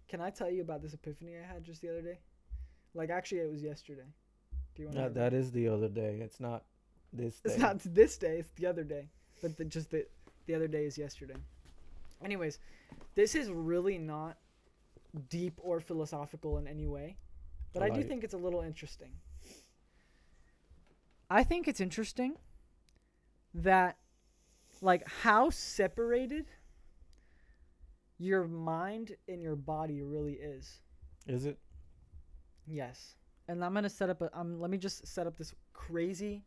Can I tell you about this epiphany I had just the other day? Like, actually, it was yesterday. Do you want to Yeah, hear about that it? is the other day. It's not this It's day. not this day. It's the other day. But the other day is yesterday. Anyways, this is really not deep or philosophical in any way, but I do Like, think it's a little interesting. I think it's interesting that, like, how separated your mind and your body really is. is it? Yes. And I'm gonna set up let me just set up this crazy,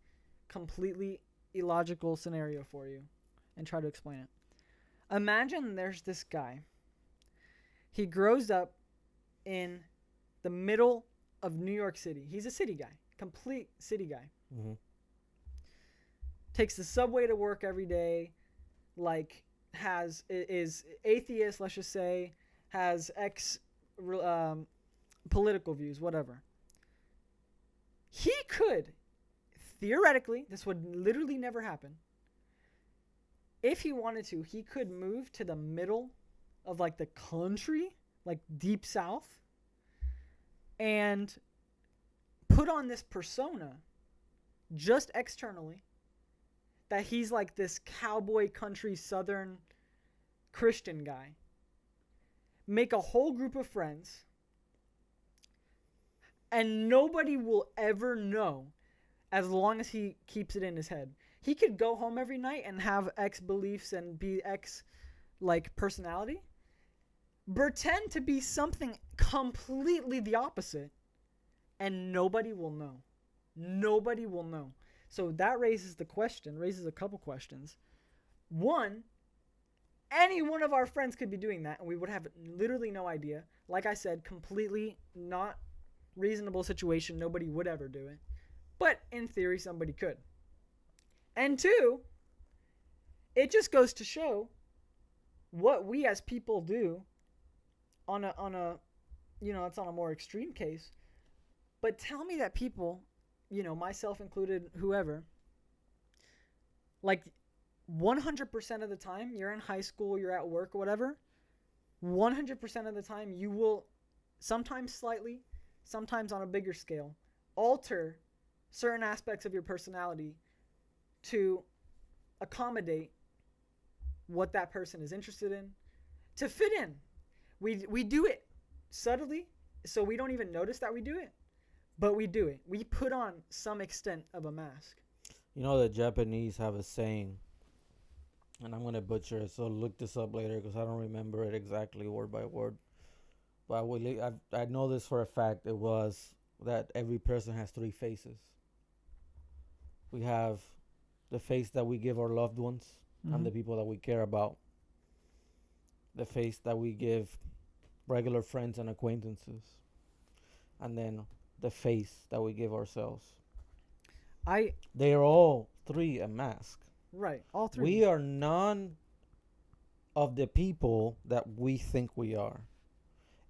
completely illogical scenario for you, and try to explain it. Imagine there's this guy. He grows up in the middle of New York City. He's a city guy, complete city guy. Mm-hmm. Takes the subway to work every day, like is atheist, let's just say, has um, political views, whatever. He could theoretically, this would literally never happen. If he wanted to, he could move to the middle of like the country, like deep south, and put on this persona just externally that he's like this cowboy country southern Christian guy. Make a whole group of friends, and nobody will ever know as long as he keeps it in his head. He could go home every night and have X beliefs and be X like personality. Pretend to be something completely the opposite, and nobody will know. Nobody will know. So that raises a couple questions. One, any one of our friends could be doing that, and we would have literally no idea. Like I said, completely not reasonable situation. Nobody would ever do it. But in theory, somebody could. And two, it just goes to show what we as people do on a it's on a more extreme case. But tell me that people, myself included, whoever, like 100% of the time you're in high school, you're at work or whatever, 100% of the time you will, sometimes slightly, sometimes on a bigger scale, alter certain aspects of your personality to accommodate what that person is interested in, to fit in. We do it subtly, so we don't even notice that we do it, but we do it. We put on some extent of a mask. You know, the Japanese have a saying, and I'm gonna butcher it, so look this up later because I don't remember it exactly word by word. But I know this for a fact. It was that every person has three faces. We have the face that we give our loved ones and the people that we care about. The face that we give regular friends and acquaintances, and then the face that we give ourselves. I They are all three a mask. Right, all three. We are none of the people that we think we are.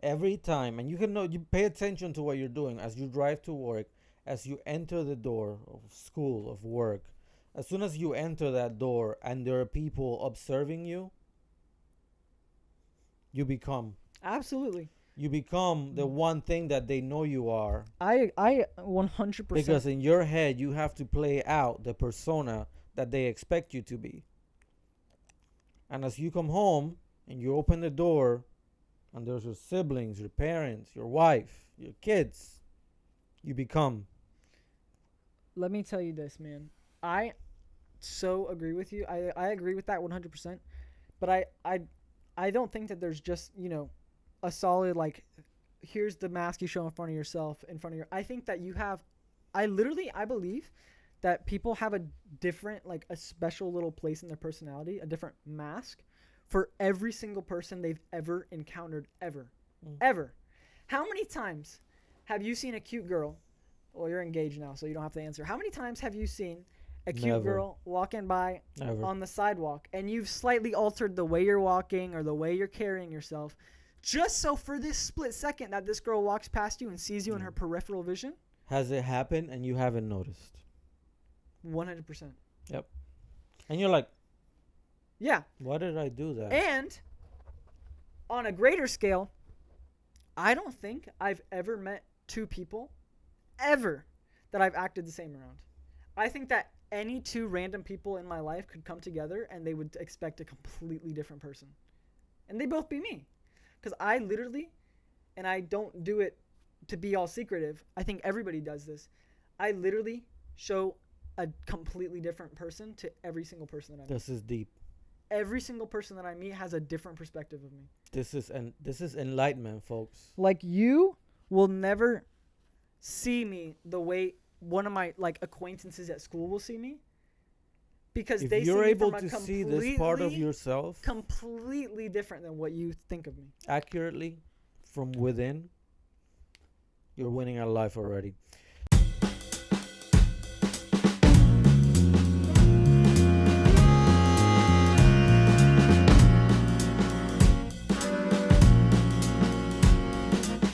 Every time, and you can know, you pay attention to what you're doing as you drive to work, as you enter the door of school, of work. As soon as you enter that door and there are people observing you, you become. Absolutely. You become the one thing that they know you are. I 100%. Because in your head, you have to play out the persona that they expect you to be. And as you come home and you open the door, and there's your siblings, your parents, your wife, your kids, you become. Let me tell you this, man. I so agree with you. I agree with that 100%. But I don't think that there's just, a solid, like, here's the mask you show in front of yourself, in front of your. I think that you have. I believe that people have a different, like, a special little place in their personality, a different mask for every single person they've ever encountered, ever. Ever. How many times have you seen a cute girl? Well, you're engaged now, so you don't have to answer. How many times have you seen a cute Never. girl walking by Never. on the sidewalk, and you've slightly altered the way you're walking or the way you're carrying yourself, just so for this split second that this girl walks past you and sees you in her peripheral vision? Has it happened and you haven't noticed? 100%. Yep. And you're like, Yeah. why did I do that? And on a greater scale, I don't think I've ever met two people ever that I've acted the same around. I think that any two random people in my life could come together and they would expect a completely different person. And they both be me. Because I literally, and I don't do it to be all secretive, I think everybody does this. I literally show a completely different person to every single person that I meet. This is deep. Every single person that I meet has a different perspective of me. This is enlightenment, folks. Like, you will never see me the way one of my like acquaintances at school will see me, because If they see you're me able from a to see this part of completely yourself completely different than what you think of me. accurately from within, you're winning at life already.